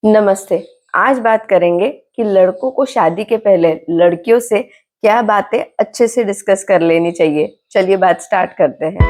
नमस्ते। आज बात करेंगे कि लड़कों को शादी के पहले लड़कियों से क्या बातें अच्छे से डिस्कस कर लेनी चाहिए। चलिए बात स्टार्ट करते हैं।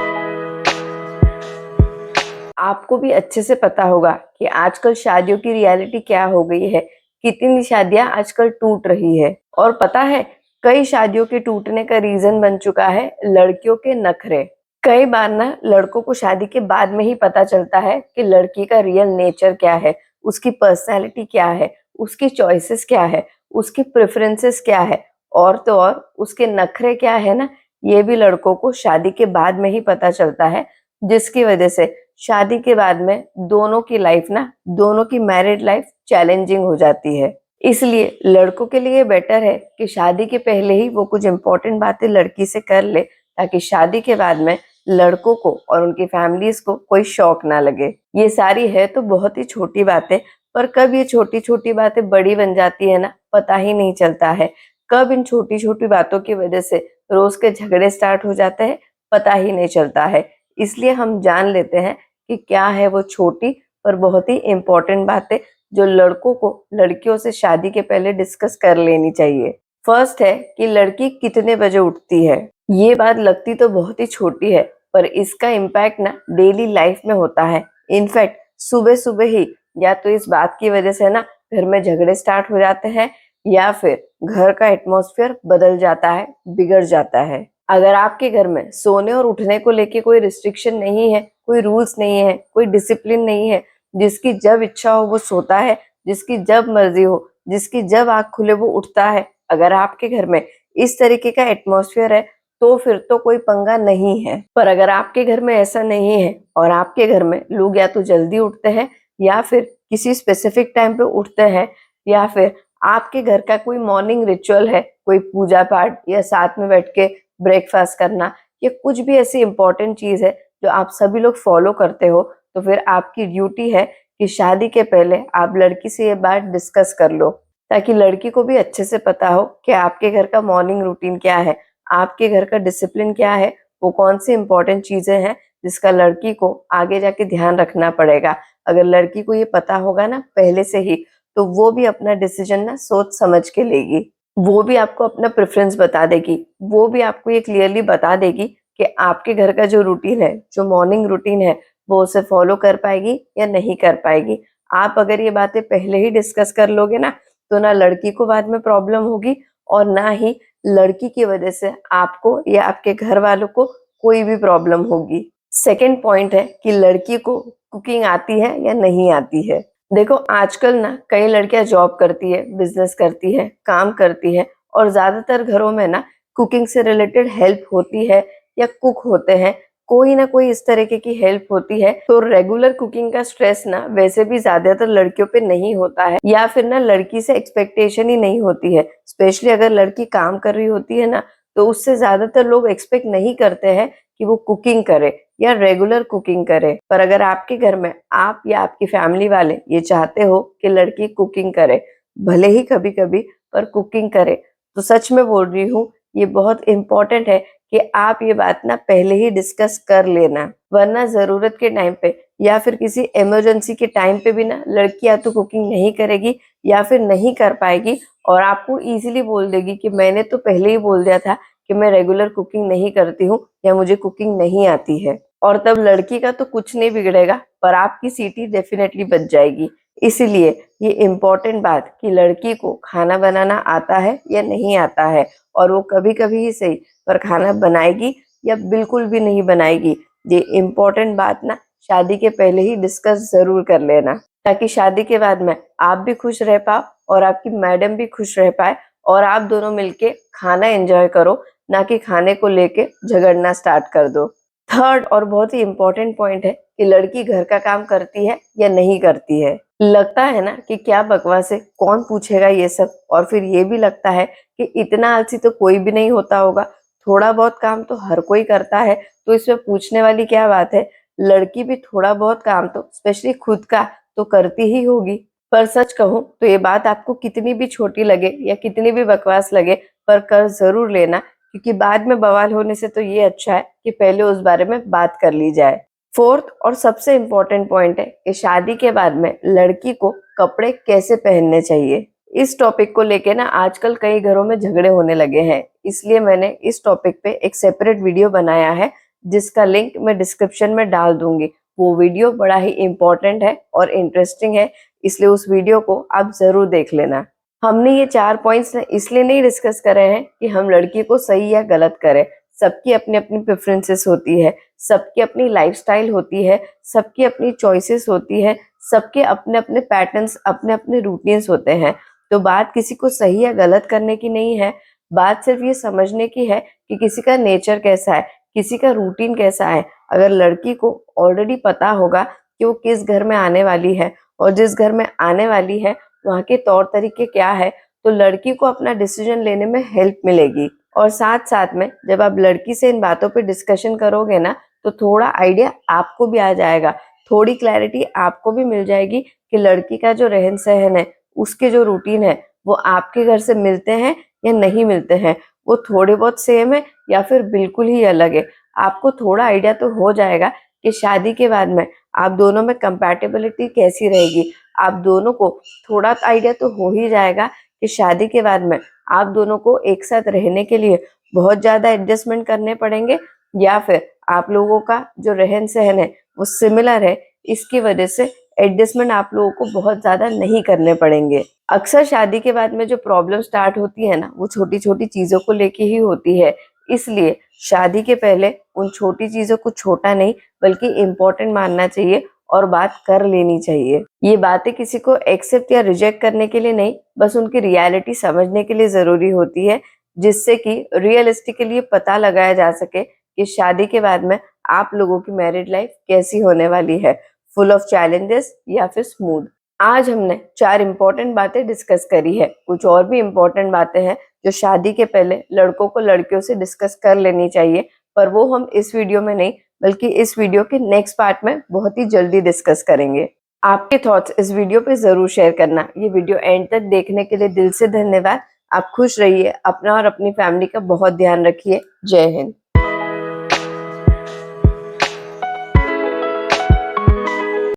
आपको भी अच्छे से पता होगा कि आजकल शादियों की रियलिटी क्या हो गई है। कितनी शादियां आजकल टूट रही है और पता है कई शादियों के टूटने का रीजन बन चुका है लड़कियों के नखरे। कई बार ना लड़कों को शादी के बाद में ही पता चलता है कि लड़की का रियल नेचर क्या है, उसकी पर्सनैलिटी क्या है, उसकी चॉइसेस क्या है, उसकी प्रेफरेंसेस क्या है और तो और उसके नखरे क्या है ना, ये भी लड़कों को शादी के बाद में ही पता चलता है। जिसकी वजह से शादी के बाद में दोनों की लाइफ ना, दोनों की मैरिड लाइफ चैलेंजिंग हो जाती है। इसलिए लड़कों के लिए बेटर है कि शादी के पहले ही वो कुछ इंपॉर्टेंट बातें लड़की से कर ले, ताकि शादी के बाद में लड़कों को और उनकी फैमिलीज को कोई शौक ना लगे। ये सारी है तो बहुत ही छोटी बातें, पर कब ये छोटी छोटी बातें बड़ी बन जाती है ना, पता ही नहीं चलता है। कब इन छोटी छोटी बातों की वजह से रोज के झगड़े स्टार्ट हो जाते हैं, पता ही नहीं चलता है। इसलिए हम जान लेते हैं कि क्या है वो छोटी पर बहुत ही इम्पोर्टेंट बातें जो लड़कों को लड़कियों से शादी के पहले डिस्कस कर लेनी चाहिए। फर्स्ट है कि लड़की कितने बजे उठती है। ये बात लगती तो बहुत ही छोटी है, पर इसका इम्पैक्ट ना डेली लाइफ में होता है। इनफैक्ट सुबह सुबह ही या तो इस बात की वजह से ना घर में झगड़े स्टार्ट हो जाते हैं, या फिर घर का एटमॉस्फेयर बदल जाता है, बिगड़ जाता है। अगर आपके घर में सोने और उठने को लेके कोई रिस्ट्रिक्शन नहीं है, कोई रूल्स नहीं है, कोई डिसिप्लिन नहीं है, जिसकी जब इच्छा हो वो सोता है, जिसकी जब मर्जी हो, जिसकी जब आंख खुले वो उठता है, अगर आपके घर में इस तरीके का एटमॉस्फेयर है तो फिर तो कोई पंगा नहीं है। पर अगर आपके घर में ऐसा नहीं है और आपके घर में लोग या तो जल्दी उठते हैं या फिर किसी स्पेसिफिक टाइम पे उठते हैं, या फिर आपके घर का कोई मॉर्निंग रिचुअल है, कोई पूजा पाठ या साथ में बैठ के ब्रेकफास्ट करना, या कुछ भी ऐसी इंपॉर्टेंट चीज है जो आप सभी लोग फॉलो करते हो, तो फिर आपकी ड्यूटी है कि शादी के पहले आप लड़की से ये बात डिस्कस कर लो, ताकि लड़की को भी अच्छे से पता हो कि आपके घर का मॉर्निंग रूटीन क्या है, आपके घर का डिसिप्लिन क्या है, वो कौन सी इंपॉर्टेंट चीजें हैं जिसका लड़की को आगे जाके ध्यान रखना पड़ेगा। अगर लड़की को ये पता होगा ना पहले से ही, तो वो भी अपना डिसीजन ना सोच समझ के लेगी। वो भी आपको अपना प्रेफरेंस बता देगी, वो भी आपको ये क्लियरली बता देगी कि आपके घर का जो रूटीन है, जो मॉर्निंग रूटीन है, वो उसे फॉलो कर पाएगी या नहीं कर पाएगी। आप अगर ये बातें पहले ही डिस्कस कर लोगे ना, तो ना लड़की को बाद में प्रॉब्लम होगी और ना ही लड़की की वजह से आपको या आपके घर वालों को कोई भी प्रॉब्लम होगी। सेकंड पॉइंट है कि लड़की को कुकिंग आती है या नहीं आती है। देखो आजकल ना कई लड़कियां जॉब करती है, बिजनेस करती है, काम करती है, और ज्यादातर घरों में ना कुकिंग से रिलेटेड हेल्प होती है या कुक होते हैं, कोई ना कोई इस तरीके की हेल्प होती है। तो रेगुलर कुकिंग का स्ट्रेस ना वैसे भी ज्यादातर लड़कियों पे नहीं होता है, या फिर ना लड़की से एक्सपेक्टेशन ही नहीं होती है। स्पेशली अगर लड़की काम कर रही होती है ना, तो उससे ज्यादातर लोग एक्सपेक्ट नहीं करते हैं कि वो कुकिंग करे या रेगुलर कुकिंग करे। पर अगर आपके घर में आप या आपकी फैमिली वाले ये चाहते हो कि लड़की कुकिंग करे, भले ही कभी कभी, पर कुकिंग करे, तो सच में बोल रही हूँ ये बहुत इंपॉर्टेंट है कि आप ये बात ना पहले ही डिस्कस कर लेना। वरना जरूरत के टाइम पे या फिर किसी इमरजेंसी के टाइम पे भी ना लड़की या तो कुकिंग नहीं करेगी या फिर नहीं कर पाएगी, और आपको इजीली बोल देगी कि मैंने तो पहले ही बोल दिया था कि मैं रेगुलर कुकिंग नहीं करती हूँ या मुझे कुकिंग नहीं आती है। और तब लड़की का तो कुछ नहीं बिगड़ेगा, पर आपकी सीटी डेफिनेटली बच जाएगी। इसीलिए ये इम्पोर्टेंट बात कि लड़की को खाना बनाना आता है या नहीं आता है, और वो कभी कभी ही सही पर खाना बनाएगी या बिल्कुल भी नहीं बनाएगी, ये इम्पोर्टेंट बात ना शादी के पहले ही डिस्कस जरूर कर लेना, ताकि शादी के बाद में आप भी खुश रह पाओ और आपकी मैडम भी खुश रह पाए, और आप दोनों मिलके खाना एंजॉय करो, ना कि खाने को लेके झगड़ना स्टार्ट कर दो। थर्ड और बहुत ही इम्पोर्टेंट पॉइंट है कि लड़की घर का काम करती है या नहीं करती है। लगता है ना कि क्या बकवास है, कौन पूछेगा ये सब, और फिर ये भी लगता है कि इतना आलसी तो कोई भी नहीं होता होगा, थोड़ा बहुत काम तो हर कोई करता है, तो इसमें पूछने वाली क्या बात है। लड़की भी थोड़ा बहुत काम तो स्पेशली खुद का तो करती ही होगी। पर सच कहूं तो ये बात आपको कितनी भी छोटी लगे या कितनी भी बकवास लगे, पर कर जरूर लेना, क्योंकि बाद में बवाल होने से तो ये अच्छा है कि पहले उस बारे में बात कर ली जाए। फोर्थ और सबसे इम्पोर्टेंट पॉइंट है कि शादी के बाद में लड़की को कपड़े कैसे पहनने चाहिए। इस टॉपिक को लेके ना आजकल कई घरों में झगड़े होने लगे हैं, इसलिए मैंने इस टॉपिक पे एक सेपरेट वीडियो बनाया है जिसका लिंक मैं डिस्क्रिप्शन में डाल दूंगी। वो वीडियो बड़ा ही इम्पोर्टेंट है और इंटरेस्टिंग है, इसलिए उस वीडियो को आप जरूर देख लेना। हमने ये 4 पॉइंट्स इसलिए नहीं डिस्कस करे हैं कि हम लड़की को सही या गलत करें। सबकी अपनी अपनी प्रेफरेंसेस होती है, सबकी अपनी लाइफस्टाइल होती है, सबकी अपनी चॉइसेस होती है, सबके अपने अपने पैटर्न्स, अपने अपने रूटीन्स होते हैं। तो बात किसी को सही या गलत करने की नहीं है, बात सिर्फ ये समझने की है कि किसी का नेचर कैसा है, किसी का रूटीन कैसा है। अगर लड़की को ऑलरेडी पता होगा कि वो किस घर में आने वाली है और जिस घर में आने वाली है वहाँ के तौर तरीके क्या है, तो लड़की को अपना डिसीजन लेने में हेल्प मिलेगी। और साथ साथ में जब आप लड़की से इन बातों पे डिस्कशन करोगे ना, तो थोड़ा आइडिया आपको भी आ जाएगा, थोड़ी क्लैरिटी आपको भी मिल जाएगी कि लड़की का जो रहन सहन है, उसके जो रूटीन है, वो आपके घर से मिलते हैं या नहीं मिलते हैं, वो थोड़े बहुत सेम है या फिर बिल्कुल ही अलग है। आपको थोड़ा आइडिया तो हो जाएगा कि शादी के बाद में आप दोनों में कंपैटिबिलिटी कैसी रहेगी। आप दोनों को थोड़ा आइडिया तो हो ही जाएगा कि शादी के बाद में आप दोनों को एक साथ रहने के लिए बहुत ज्यादा एडजस्टमेंट करने पड़ेंगे या फिर आप लोगों का जो रहन सहन है वो सिमिलर है, इसकी वजह से एडजस्टमेंट आप लोगों को बहुत ज्यादा नहीं करने पड़ेंगे। अक्सर शादी के बाद में जो प्रॉब्लम स्टार्ट होती है ना, वो छोटी छोटी चीजों को लेके ही होती है। इसलिए शादी के पहले उन छोटी चीजों को छोटा नहीं बल्कि इम्पोर्टेंट मानना चाहिए और बात कर लेनी चाहिए। ये बातें किसी को एक्सेप्ट या रिजेक्ट करने के लिए नहीं, बस उनकी रियलिटी समझने के लिए जरूरी होती है, जिससे कि रियलिस्टिकली पता लगाया जा सके कि शादी के बाद में आप लोगों की मैरिड लाइफ कैसी होने वाली है, फुल ऑफ चैलेंजेस या फिर स्मूथ। आज हमने 4 इम्पोर्टेंट बातें डिस्कस करी है। कुछ और भी इम्पोर्टेंट बातें हैं जो शादी के पहले लड़कों को लड़कियों से डिस्कस कर लेनी चाहिए, पर वो हम इस वीडियो में नहीं बल्कि इस वीडियो के नेक्स्ट पार्ट में बहुत ही जल्दी डिस्कस करेंगे। आपके थॉट्स इस वीडियो पे जरूर शेयर करना। ये वीडियो एंड तक देखने के लिए दिल से धन्यवाद। आप खुश रहिए, अपना और अपनी फैमिली का बहुत ध्यान रखिए। जय हिंद।